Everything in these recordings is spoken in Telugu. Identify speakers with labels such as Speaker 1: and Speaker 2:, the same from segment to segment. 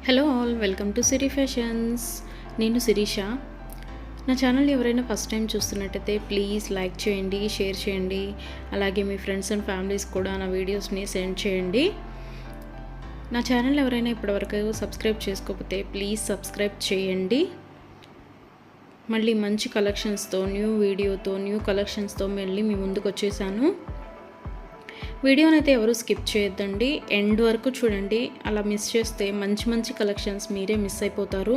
Speaker 1: Hello all, welcome to Siri fashions. నేను శిరీష. నా ఛానల్ ఎవరైనా ఫస్ట్ టైం చూస్తున్నట్టయితే ప్లీజ్ లైక్ చేయండి, షేర్ చేయండి. అలాగే మీ ఫ్రెండ్స్ అండ్ ఫ్యామిలీస్ కూడా నా వీడియోస్ని సెండ్ చేయండి. నా ఛానల్ ఎవరైనా ఇప్పటివరకు సబ్స్క్రైబ్ చేసుకోకపోతే ప్లీజ్ సబ్స్క్రైబ్ చేయండి. మళ్ళీ మంచి కలెక్షన్స్తో, న్యూ వీడియోతో, న్యూ కలెక్షన్స్తో మళ్ళీ మీ ముందుకు వచ్చేసాను. వీడియోని అయితే ఎవరు స్కిప్ చేయొద్దండి, ఎండ్ వరకు చూడండి. అలా మిస్ చేస్తే మంచి మంచి కలెక్షన్స్ మీరే మిస్ అయిపోతారు.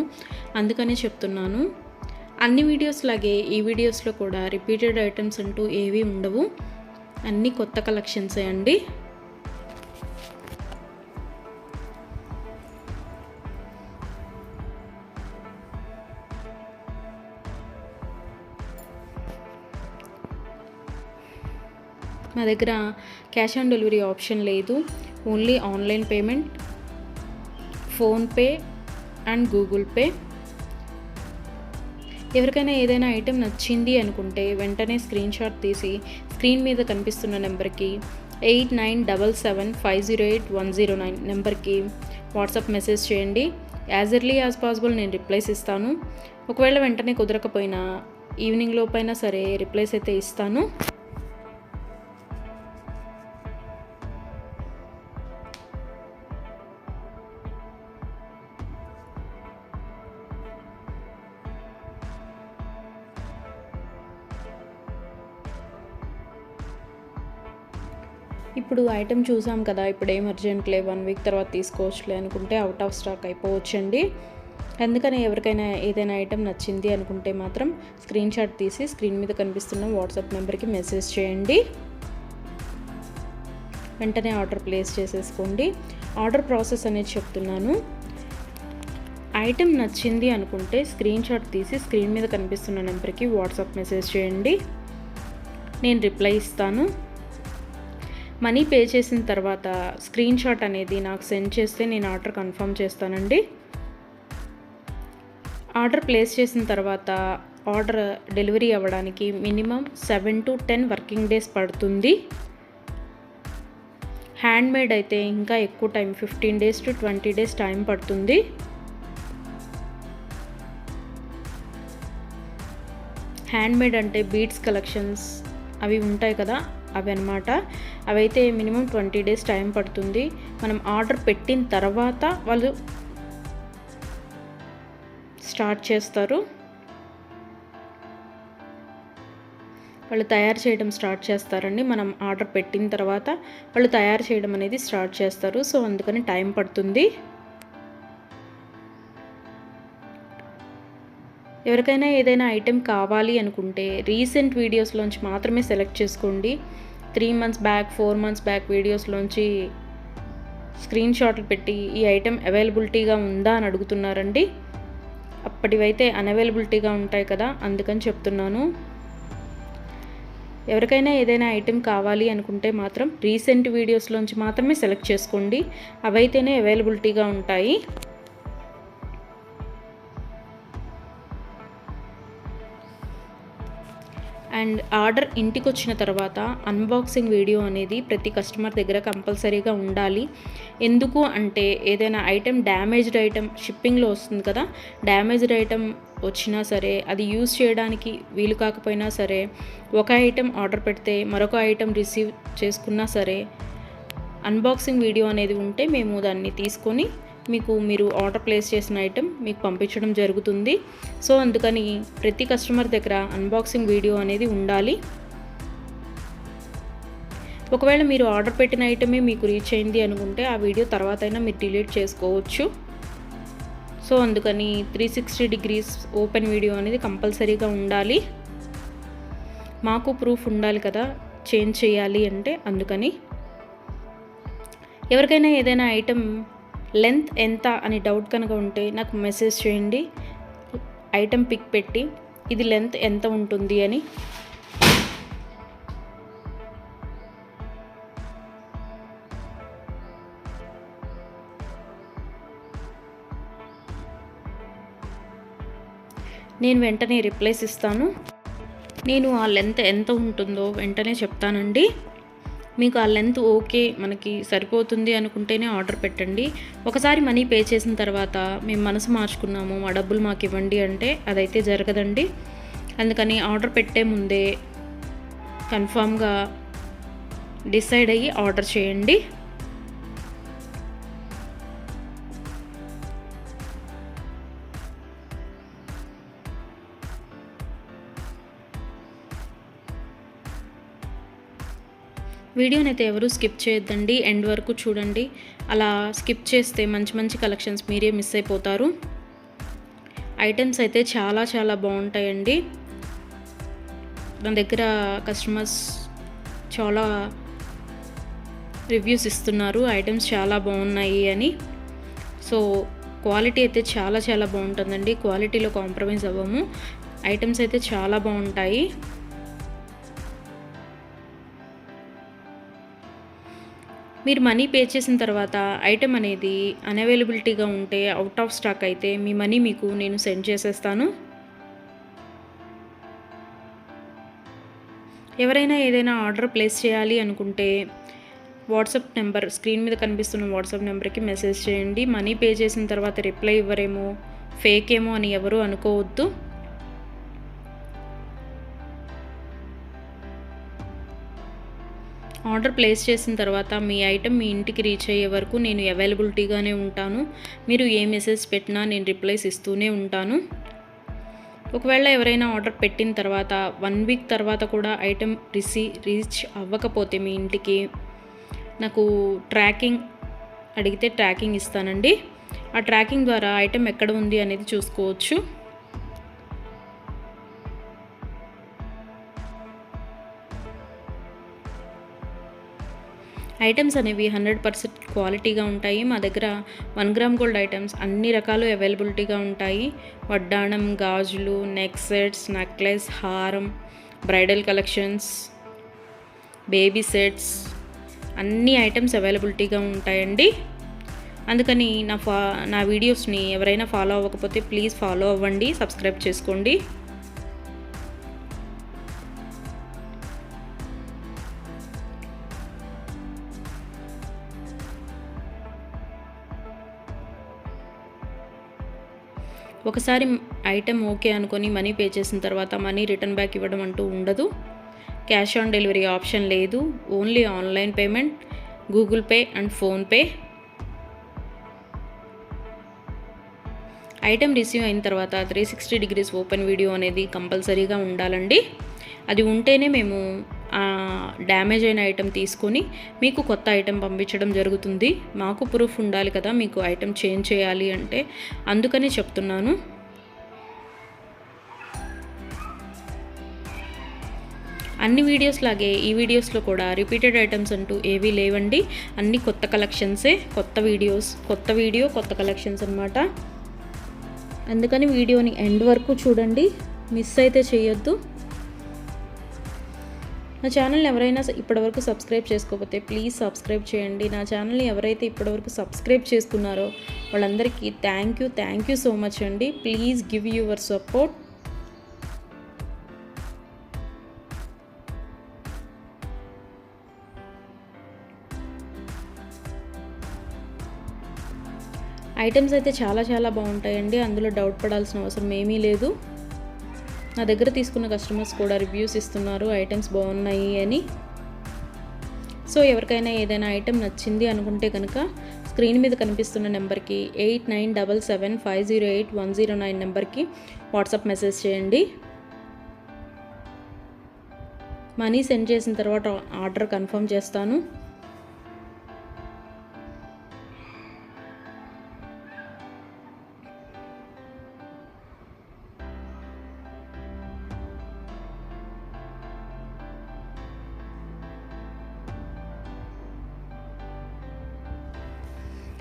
Speaker 1: అందుకనే చెప్తున్నాను. అన్ని వీడియోస్ లాగే ఈ వీడియోస్లో కూడా రిపీటెడ్ ఐటమ్స్ అంటూ ఏవీ ఉండవు, అన్నీ కొత్త కలెక్షన్సే అండి. మా దగ్గర క్యాష్ ఆన్ డెలివరీ ఆప్షన్ లేదు, only online payment, PhonePe and Google pay. ఎవరికైనా ఏదైనా ఐటెం నచ్చింది అనుకుంటే వెంటనే స్క్రీన్ షాట్ తీసి స్క్రీన్ మీద కనిపిస్తున్న నెంబర్కి 8977508109 నెంబర్కి వాట్సాప్ మెసేజ్ చేయండి. యాజ్ ఎర్లీ యాజ్ పాసిబుల్ నేను రిప్లైస్ ఇస్తాను. ఒకవేళ వెంటనే కుదరకపోయినా ఈవినింగ్ లోపైనా సరే రిప్లైస్ అయితే ఇస్తాను. ఇప్పుడు ఐటెం చూసాం కదా, ఇప్పుడు ఏం అర్జెంట్లే, 1 వీక్ తర్వాత తీసుకోవచ్చులే అనుకుంటే అవుట్ ఆఫ్ స్టాక్ అయిపోవచ్చండి. అందుకని ఎవరికైనా ఏదైనా ఐటెం నచ్చింది అనుకుంటే మాత్రం స్క్రీన్ షాట్ తీసి స్క్రీన్ మీద కనిపిస్తున్న వాట్సాప్ నెంబర్కి మెసేజ్ చేయండి. వెంటనే ఆర్డర్ ప్లేస్ చేసేసుకోండి. ఆర్డర్ ప్రాసెస్ అనేది చెప్తున్నాను. ఐటెం నచ్చింది అనుకుంటే స్క్రీన్ షాట్ తీసి స్క్రీన్ మీద కనిపిస్తున్న నెంబర్కి వాట్సాప్ మెసేజ్ చేయండి, నేను రిప్లై ఇస్తాను. మనీ పే చేసిన తర్వాత స్క్రీన్ షాట్ అనేది నాకు సెండ్ చేస్తే నేను ఆర్డర్ కన్ఫర్మ్ చేస్తానండి. ఆర్డర్ ప్లేస్ చేసిన తర్వాత ఆర్డర్ డెలివరీ అవ్వడానికి మినిమం 7 to 10 వర్కింగ్ డేస్ పడుతుంది. హ్యాండ్మేడ్ అయితే ఇంకా ఎక్కువ time, 15 days to 20 days time పడుతుంది. హ్యాండ్మేడ్ అంటే బీడ్స్ కలెక్షన్స్ అవి ఉంటాయి కదా, అవి అన్నమాట. అవైతే మినిమం 20 days టైం పడుతుంది. మనం ఆర్డర్ పెట్టిన తర్వాత వాళ్ళు స్టార్ట్ చేస్తారు, వాళ్ళు తయారు చేయడం స్టార్ట్ చేస్తారండి. మనం ఆర్డర్ పెట్టిన తర్వాత వాళ్ళు తయారు చేయడం అనేది స్టార్ట్ చేస్తారు. సో అందుకని టైం పడుతుంది. ఎవరికైనా ఏదైనా ఐటెం కావాలి అనుకుంటే రీసెంట్ వీడియోస్లోంచి మాత్రమే సెలెక్ట్ చేసుకోండి. 3 months బ్యాక్, 4 months బ్యాక్ వీడియోస్లోంచి స్క్రీన్ షాట్లు పెట్టి ఈ ఐటెం అవైలబిలిటీగా ఉందా అని అడుగుతున్నారండి. అప్పటివైతే అన్అవైలబిలిటీగా ఉంటాయి కదా, అందుకని చెప్తున్నాను. ఎవరికైనా ఏదైనా ఐటెం కావాలి అనుకుంటే మాత్రం రీసెంట్ వీడియోస్లోంచి మాత్రమే సెలెక్ట్ చేసుకోండి, అవైతేనే అవైలబిలిటీగా ఉంటాయి. అండ్ ఆర్డర్ ఇంటికి వచ్చిన తర్వాత అన్బాక్సింగ్ వీడియో అనేది ప్రతి కస్టమర్ దగ్గర కంపల్సరీగా ఉండాలి. ఎందుకు అంటే ఏదైనా ఐటెం డ్యామేజ్డ్ ఐటెం షిప్పింగ్లో వస్తుంది కదా, డ్యామేజ్డ్ ఐటెం వచ్చినా సరే అది యూజ్ చేయడానికి వీలు కాకపోయినా సరే, ఒక ఐటెం ఆర్డర్ పెడితే మరొక ఐటెం రిసీవ్ చేసుకున్నా సరే అన్బాక్సింగ్ వీడియో అనేది ఉంటే మేము దాన్ని తీసుకొని మీరు ఆర్డర్ ప్లేస్ చేసిన ఐటెం మీకు పంపించడం జరుగుతుంది. సో అందుకని ప్రతి కస్టమర్ దగ్గర అన్బాక్సింగ్ వీడియో అనేది ఉండాలి. ఒకవేళ మీరు ఆర్డర్ పెట్టిన ఐటమే మీకు రీచ్ అయింది అనుకుంటే ఆ వీడియో తర్వాత అయినా మీరు డిలీట్ చేసుకోవచ్చు. సో అందుకని 360 degrees ఓపెన్ వీడియో అనేది కంపల్సరీగా ఉండాలి. మాకు ప్రూఫ్ ఉండాలి కదా చేంజ్ చేయాలి అంటే, అందుకని. ఎవరికైనా ఏదైనా ఐటెం లెంత్ ఎంత అని డౌట్ కనుక ఉంటే నాకు మెసేజ్ చేయండి, ఐటెం పిక్ పెట్టి ఇది లెంత్ ఎంత ఉంటుంది అని. నేను వెంటనే రిప్లైస్ ఇస్తాను. నేను ఆ లెంత్ ఎంత ఉంటుందో వెంటనే చెప్తానండి. మీకు ఆ లెంత్ ఓకే, మనకి సరిపోతుంది అనుకుంటేనే ఆర్డర్ పెట్టండి. ఒకసారి మనీ పే చేసిన తర్వాత మేము మనసు మార్చుకున్నాము, మా డబ్బులు మాకు ఇవ్వండి అంటే అదైతే జరగదండి. అందుకని ఆర్డర్ పెట్టే ముందే కన్ఫామ్గా డిసైడ్ అయ్యి ఆర్డర్ చేయండి. వీడియోని అయితే ఎవరు స్కిప్ చేయొద్దండి, ఎండ్ వరకు చూడండి. అలా స్కిప్ చేస్తే మంచి మంచి కలెక్షన్స్ మీరే మిస్ అయిపోతారు. ఐటమ్స్ అయితే చాలా చాలా బాగుంటాయండి. నా దగ్గర కస్టమర్స్ చాలా రివ్యూస్ ఇస్తున్నారు, ఐటమ్స్ చాలా బాగున్నాయి అని. సో క్వాలిటీ అయితే చాలా చాలా బాగుంటుందండి, క్వాలిటీలో కాంప్రమైజ్ అవ్వము. ఐటమ్స్ అయితే చాలా బాగుంటాయి. మీరు మనీ పే చేసిన తర్వాత ఐటెం అనేది అన్అవైలబిలిటీగా ఉంటే, అవుట్ ఆఫ్ స్టాక్ అయితే మీ మనీ మీకు నేను సెండ్ చేసేస్తాను. ఎవరైనా ఏదైనా ఆర్డర్ ప్లేస్ చేయాలి అనుకుంటే వాట్సాప్ నెంబర్, స్క్రీన్ మీద కనిపిస్తున్న వాట్సాప్ నెంబర్కి మెసేజ్ చేయండి. మనీ పే చేసిన తర్వాత రిప్లై ఇవ్వరేమో, ఫేక్ ఏమో అని ఎవరు అనుకోవద్దు. ఆర్డర్ ప్లేస్ చేసిన తర్వాత మీ ఐటెం మీ ఇంటికి రీచ్ అయ్యే వరకు నేను అవైలబిలిటీగానే ఉంటాను. మీరు ఏ మెసేజ్ పెట్టినా నేను రిప్లైస్ ఇస్తూనే ఉంటాను. ఒకవేళ ఎవరైనా ఆర్డర్ పెట్టిన తర్వాత 1 వీక్ తర్వాత కూడా ఐటెం రీచ్ అవ్వకపోతే మీ ఇంటికి నాకు ట్రాకింగ్ అడిగితే ట్రాకింగ్ ఇస్తానండి. ఆ ట్రాకింగ్ ద్వారా ఐటెం ఎక్కడ ఉంది అనేది చూసుకోవచ్చు. ఐటమ్స్ అనేవి 100% క్వాలిటీగా ఉంటాయి. మా దగ్గర 1 గ్రామ్ గోల్డ్ ఐటమ్స్ అన్ని రకాలు అవైలబిలిటీగా ఉంటాయి. వడ్డాణం, గాజులు, నెక్ సెట్స్, నెక్లెస్, హారం, బ్రైడల్ కలెక్షన్స్, బేబీ సెట్స్, అన్ని ఐటమ్స్ అవైలబిలిటీగా ఉంటాయండి. అందుకని నా వీడియోస్ని ఎవరైనా ఫాలో అవ్వకపోతే ప్లీజ్ ఫాలో అవ్వండి, సబ్స్క్రైబ్ చేసుకోండి. ఒకసారి ఐటెం ఓకే అనుకొని మనీ పే చేసిన తర్వాత మనీ రిటర్న్ బ్యాక్ ఇవ్వడం అంటూ ఉండదు. క్యాష్ ఆన్ డెలివరీ ఆప్షన్ లేదు. Only online payment, Google pay and PhonePe. Item receive అయిన తర్వాత 360 డిగ్రీస్ ఓపెన్ వీడియో అనేది కంపల్సరీగా ఉండాలండి. అది ఉంటేనే మేము డ్యామేజ్ అయిన ఐటెం తీసుకొని మీకు కొత్త ఐటెం పంపించడం జరుగుతుంది. మాకు ప్రూఫ్ ఉండాలి కదా మీకు ఐటెం చేంజ్ చేయాలి అంటే, అందుకని చెప్తున్నాను. అన్ని వీడియోస్ లాగే ఈ వీడియోస్లో కూడా రిపీటెడ్ ఐటమ్స్ అంటూ ఏవీ లేవండి. అన్ని కొత్త కలెక్షన్సే, కొత్త వీడియో కొత్త కలెక్షన్స్ అన్నమాట. అందుకని వీడియోని ఎండ్ వరకు చూడండి, మిస్ అయితే చేయొద్దు. నా ఛానల్ని ఎవరైనా ఇప్పటివరకు సబ్స్క్రైబ్ చేసుకోకపోతే ప్లీజ్ సబ్స్క్రైబ్ చేయండి. నా ఛానల్ని ఎవరైతే ఇప్పటివరకు సబ్స్క్రైబ్ చేసుకున్నారో వాళ్ళందరికీ థ్యాంక్ యూ సో మచ్ అండి. Please give your support. Items అయితే చాలా చాలా బాగుంటాయండి, అందులో డౌట్ పడాల్సిన అవసరం ఏమీ లేదు. నా దగ్గర తీసుకున్న కస్టమర్స్ కూడా రివ్యూస్ ఇస్తున్నారు ఐటమ్స్ బాగున్నాయి అని. సో ఎవరికైనా ఏదైనా ఐటెం నచ్చింది అనుకుంటే కనుక స్క్రీన్ మీద కనిపిస్తున్న నెంబర్కి 8977508109 నెంబర్కి వాట్సాప్ మెసేజ్ చేయండి. మనీ సెండ్ చేసిన తర్వాత ఆర్డర్ కన్ఫర్మ్ చేస్తాను.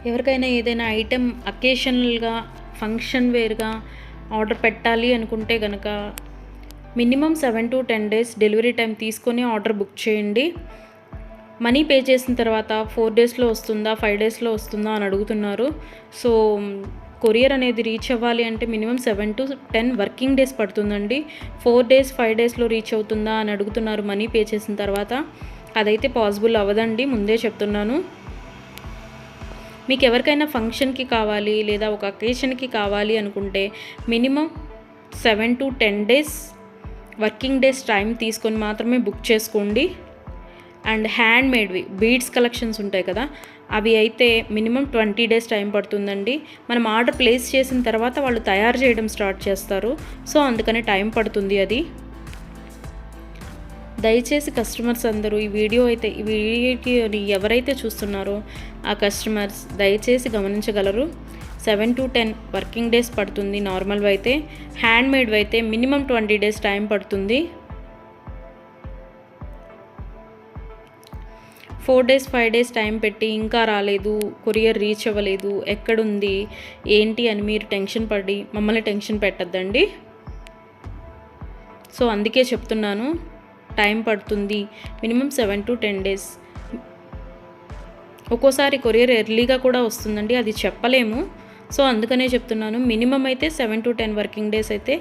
Speaker 1: ఎవరికైనా ఏదైనా ఐటెం అకేషనల్గా, ఫంక్షన్ వేర్గా ఆర్డర్ పెట్టాలి అనుకుంటే కనుక minimum 7 to 10 days delivery time తీసుకొని ఆర్డర్ బుక్ చేయండి. మనీ పే చేసిన తర్వాత 4 daysలో వస్తుందా, 5 daysలో వస్తుందా అని అడుగుతున్నారు. సో కొరియర్ అనేది రీచ్ అవ్వాలి అంటే మినిమం 7 to 10 వర్కింగ్ డేస్ పడుతుందండి. 4 days 5 daysలో రీచ్ అవుతుందా అని అడుగుతున్నారు మనీ పే చేసిన తర్వాత. అదైతే పాసిబుల్ అవ్వదండి, ముందే చెప్తున్నాను. మీకు ఎవరికైనా ఫంక్షన్కి కావాలి లేదా ఒక అకేషన్కి కావాలి అనుకుంటే minimum 7 to 10 days working days time తీసుకొని మాత్రమే బుక్ చేసుకోండి. అండ్ హ్యాండ్ మేడ్వి బీడ్స్ కలెక్షన్స్ ఉంటాయి కదా, అవి అయితే మినిమం 20 డేస్ టైం పడుతుందండి. మనం ఆర్డర్ ప్లేస్ చేసిన తర్వాత వాళ్ళు తయారు చేయడం స్టార్ట్ చేస్తారు. సో అందుకని టైం పడుతుంది అది. దయచేసి కస్టమర్స్ అందరూ ఈ వీడియోకి ఎవరైతే చూస్తున్నారో ఆ కస్టమర్స్ దయచేసి గమనించగలరు. 7 to 10 వర్కింగ్ డేస్ పడుతుంది నార్మల్వి అయితే. హ్యాండ్ మేడ్వి అయితే మినిమం 20 డేస్ టైం పడుతుంది. 4 డేస్ 5 డేస్ టైం పెట్టి ఇంకా రాలేదు, కొరియర్ రీచ్ అవ్వలేదు, ఎక్కడుంది ఏంటి అని మీరు టెన్షన్ పడి మమ్మల్ని టెన్షన్ పెట్టద్దండి. సో అందుకే చెప్తున్నాను, టైం పడుతుంది మినిమం 7 to 10 డేస్. ఒక్కోసారి కొరియర్ ఎర్లీగా కూడా వస్తుందండి, అది చెప్పలేము. సో అందుకనే చెప్తున్నాను, మినిమం అయితే 7 to 10 వర్కింగ్ డేస్ అయితే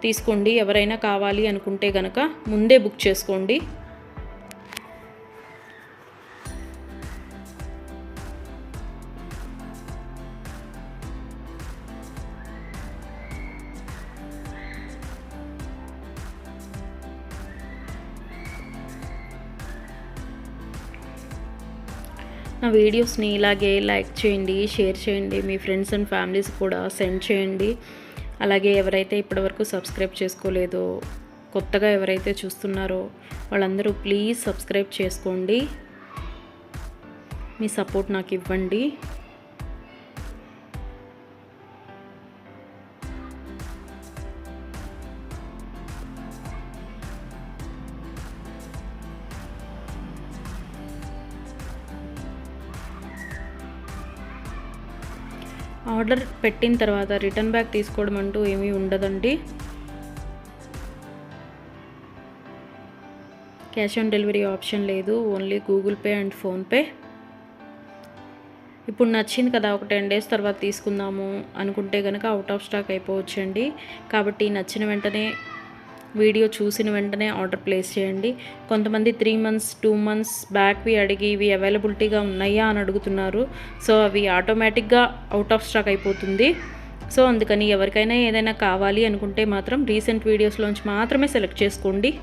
Speaker 1: తీసుకోండి. ఎవరైనా కావాలి అనుకుంటే కనుక ముందే బుక్ చేసుకోండి. నా వీడియోస్ని ఇలాగే లైక్ చేయండి, షేర్ చేయండి, మీ ఫ్రెండ్స్ అండ్ ఫ్యామిలీస్ కూడా సెండ్ చేయండి. అలాగే ఎవరైతే ఇప్పటివరకు సబ్స్క్రైబ్ చేసుకోలేదో, కొత్తగా ఎవరైతే చూస్తున్నారో వాళ్ళందరూ ప్లీజ్ సబ్స్క్రైబ్ చేసుకోండి. మీ సపోర్ట్ నాకు ఇవ్వండి. ఆర్డర్ పెట్టిన తర్వాత రిటర్న్ బ్యాక్ తీసుకోవడం అంటూ ఏమీ ఉండదండి. క్యాష్ ఆన్ డెలివరీ ఆప్షన్ లేదు, only Google pay and PhonePe. ఇప్పుడు నచ్చింది కదా, ఒక 10 డేస్ తర్వాత తీసుకుందాము అనుకుంటే కనుక అవుట్ ఆఫ్ స్టాక్ అయిపోవచ్చండి. కాబట్టి నచ్చిన వెంటనే, వీడియో చూసిన వెంటనే ఆర్డర్ ప్లేస్ చేయండి. కొంతమంది 3 months 2 months బ్యాక్వి అడిగి ఇవి అవైలబిలిటీగా ఉన్నాయా అని అడుగుతున్నారు. సో అవి ఆటోమేటిక్గా అవుట్ ఆఫ్ స్టాక్ అయిపోతుంది. సో అందుకని ఎవరికైనా ఏదైనా కావాలి అనుకుంటే మాత్రం రీసెంట్ వీడియోస్లోంచి మాత్రమే సెలెక్ట్ చేసుకోండి.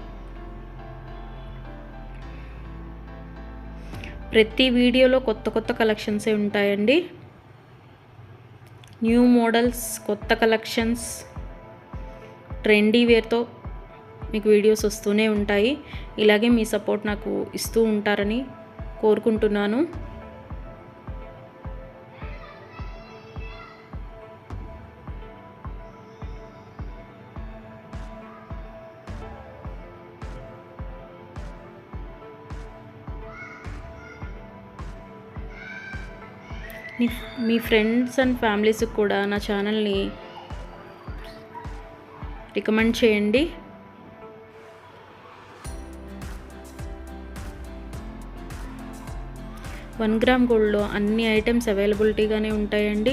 Speaker 1: ప్రతి వీడియోలో కొత్త కొత్త కలెక్షన్సే ఉంటాయండి. న్యూ మోడల్స్, కొత్త కలెక్షన్స్, ట్రెండీ వేర్తో మీకు వీడియోస్ వస్తూనే ఉంటాయి. ఇలాగే మీ సపోర్ట్ నాకు ఇస్తూ ఉంటారని కోరుకుంటున్నాను. మీ ఫ్రెండ్స్ అండ్ ఫ్యామిలీస్కి కూడా నా ఛానల్ని రికమెండ్ చేయండి. వన్ గ్రామ్ గోల్డ్లో అన్ని ఐటమ్స్ అవైలబిలిటీగానే ఉంటాయండి.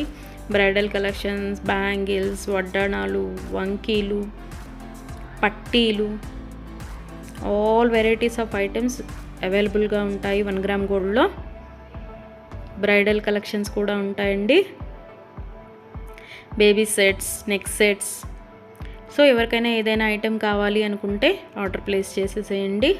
Speaker 1: బ్రైడల్ కలెక్షన్స్, బ్యాంగిల్స్, వడ్డాణాలు, వంకీలు, పట్టీలు, ఆల్ వెరైటీస్ ఆఫ్ ఐటమ్స్ అవైలబుల్గా ఉంటాయి 1 గ్రామ్ గోల్డ్లో. బ్రైడల్ కలెక్షన్స్ కూడా ఉంటాయండి. Baby sets, neck sets. So ఎవరికైనా ఏదైనా ఐటెం కావాలి అనుకుంటే ఆర్డర్ ప్లేస్ చేసేసేయండి.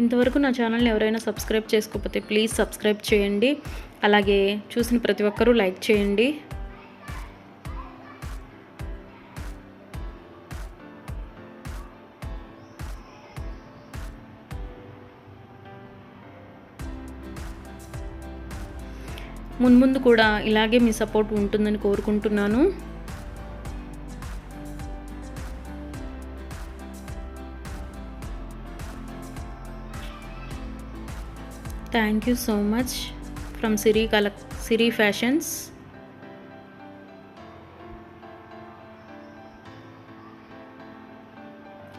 Speaker 1: ఇంతవరకు నా ఛానల్ని ఎవరైనా సబ్స్క్రైబ్ చేసుకోకపోతే ప్లీజ్ సబ్స్క్రైబ్ చేయండి. అలాగే చూసిన ప్రతి ఒక్కరూ లైక్ చేయండి. మున్ముందు కూడా ఇలాగే మీ సపోర్ట్ ఉంటుందని కోరుకుంటున్నాను. Thank you so much from Siri fashions.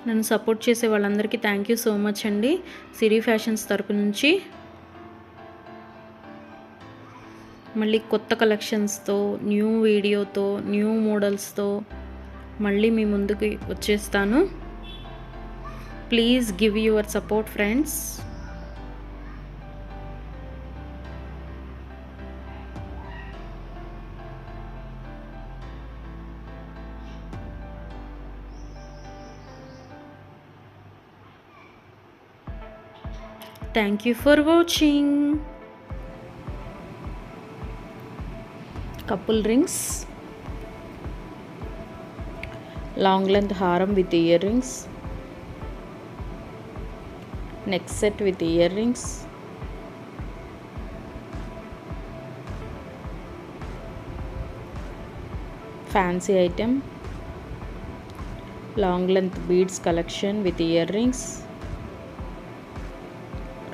Speaker 1: నన్ను సపోర్ట్ చేసే వాళ్ళందరికీ థ్యాంక్ యూ సో మచ్ అండి సిరి ఫ్యాషన్స్ తరపు నుంచి. మళ్ళీ కొత్త కలెక్షన్స్తో, న్యూ వీడియోతో, న్యూ మోడల్స్తో మళ్ళీ మీ ముందుకు వచ్చేస్తాను. Please give your support friends. Thank you for watching. Couple rings, long length haram with earrings, neck set with earrings, fancy item, long length beads collection with earrings,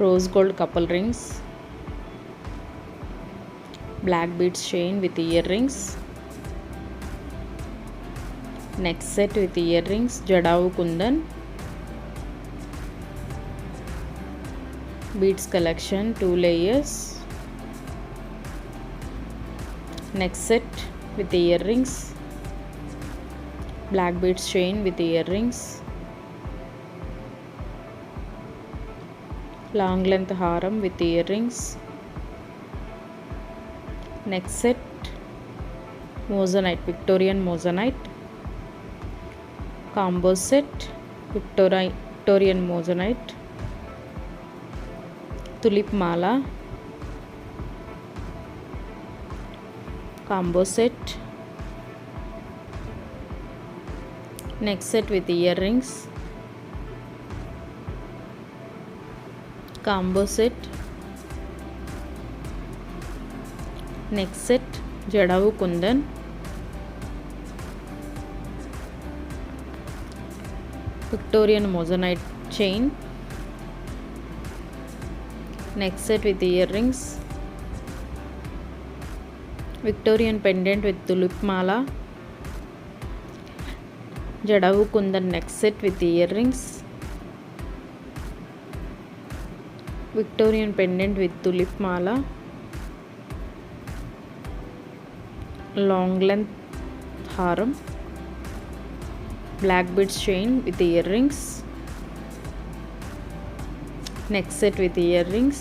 Speaker 1: rose gold couple rings, black beads chain with earrings, neck set with earrings, jadavu kundan, beads collection 2 layers, neck set with earrings, black beads chain with earrings, long length haram with earrings, neck set, moissanite, Victorian moissanite, combo set, Victorian moissanite, tulip mala, combo set, neck set with earrings, combo set, neck set, jadavu kundan, Victorian moissanite chain, neck set with earrings, Victorian pendant with tulip mala, jadavu kundan neck set with earrings, Victorian pendant with tulip mala, long length haram, black beads chain with earrings, neck set with earrings,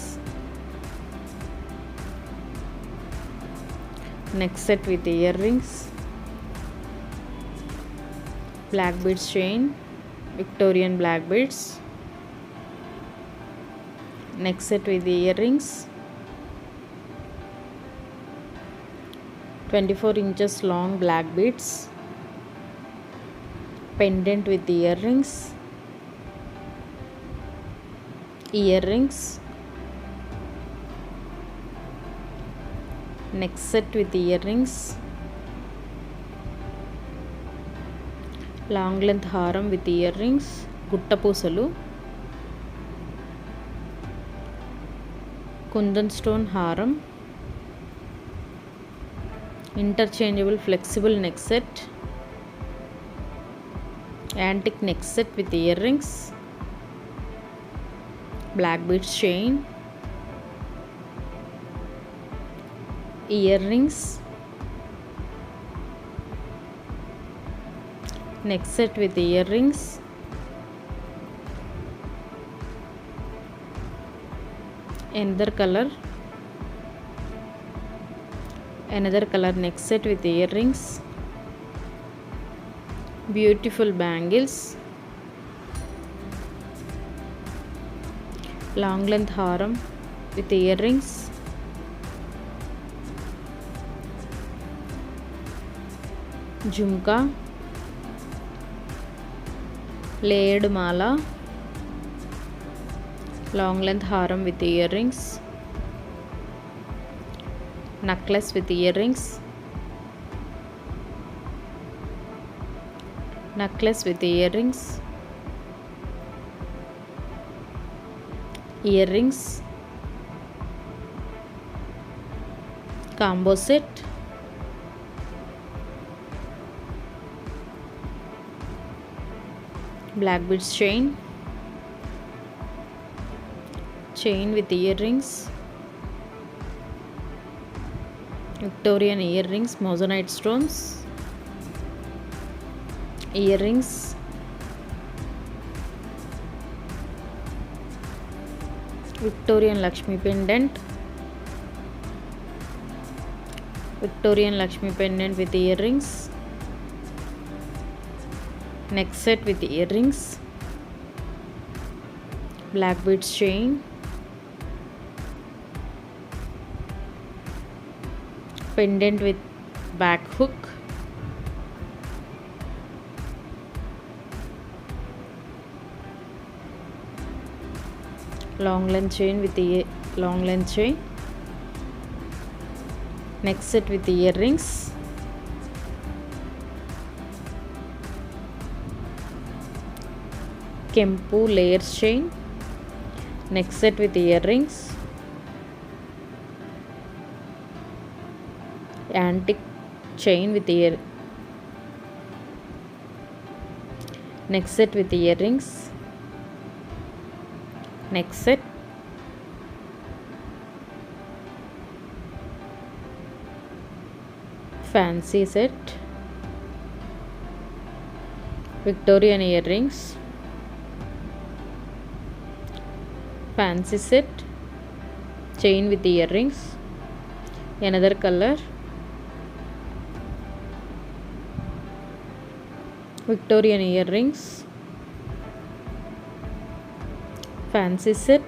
Speaker 1: neck set with earrings, black beads chain, Victorian black beads, neck set with earrings, 24 inches long black beads, pendant with earrings, neck set with earrings, long length haram with earrings, gutta పూసలు, kundan stone haram, interchangeable flexible neck set, antique neck set with earrings, black beads chain, earrings, neck set with earrings, another color neck set with earrings, beautiful bangles, long length haram with earrings, jhumka, layered mala, long length haram with earrings, necklace with earrings, necklace with earrings, earrings, combo set, black beads chain, chain with earrings, Victorian earrings, moissanite stones, earrings, Victorian Lakshmi pendant, Victorian Lakshmi pendant with earrings, neck set with earrings, black beads chain, pendant with back hook, long length chain with the long length chain, neck set with earrings, Kempu layers chain, neck set with earrings, antique chain with neck set with earrings, neck set, fancy set, Victorian earrings, fancy set, chain with earrings, another color, Victorian earrings, fancy set,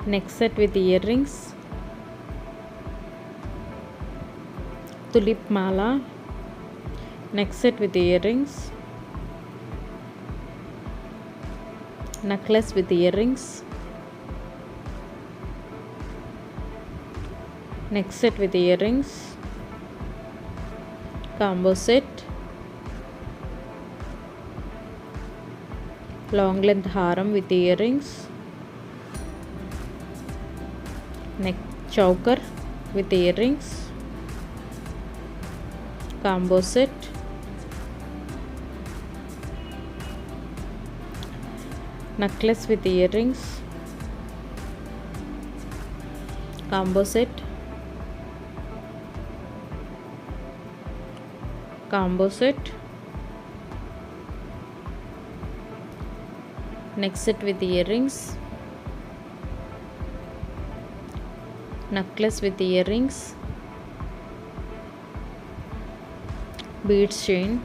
Speaker 1: neck set with earrings, tulip mala, neck set with earrings, necklace with earrings, neck set with earrings, combo set, long length haram with earrings, neck choker with earrings, combo set, necklace with earrings, combo set, combo set, neck set with earrings, necklace with earrings, beads chain,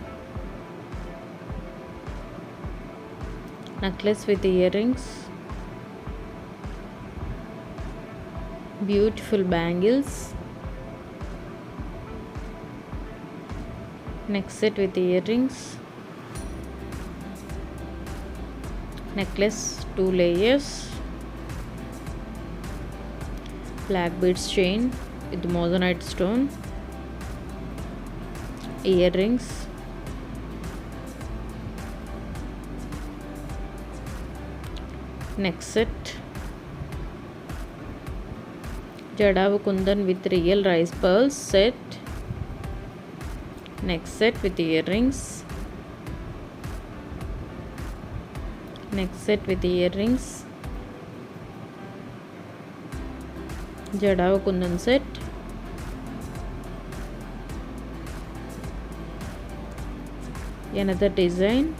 Speaker 1: necklace with earrings, beautiful bangles, neck set with earrings, necklace 2 layers, black beads chain with moissanite stone, earrings, neck set, Jadavu Kundan with real rice pearls set, neck set with earrings, neck set with earrings, Jadavu Kundan set, another design,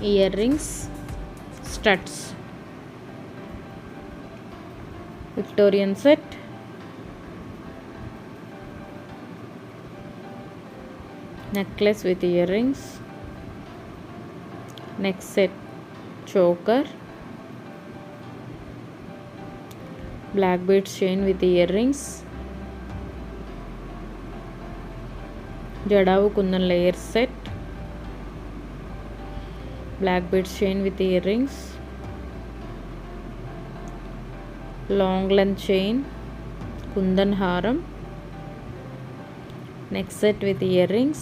Speaker 1: earrings, studs, Victorian set, necklace with earrings, neck set choker, black beads chain with earrings, Jadavu Kundan layer set, black beads chain with earrings, long length chain, kundan haram, neck set with earrings,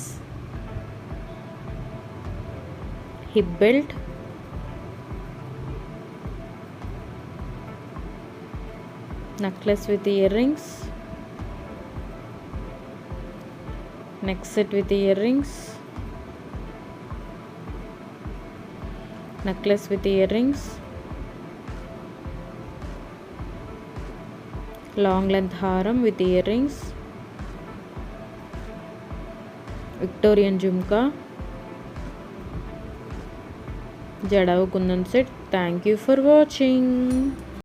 Speaker 1: hip belt, necklace with earrings, neck set with earrings, necklace with earrings, long length haram with earrings, Victorian jhumka, jadao kundan set. Thank you for watching.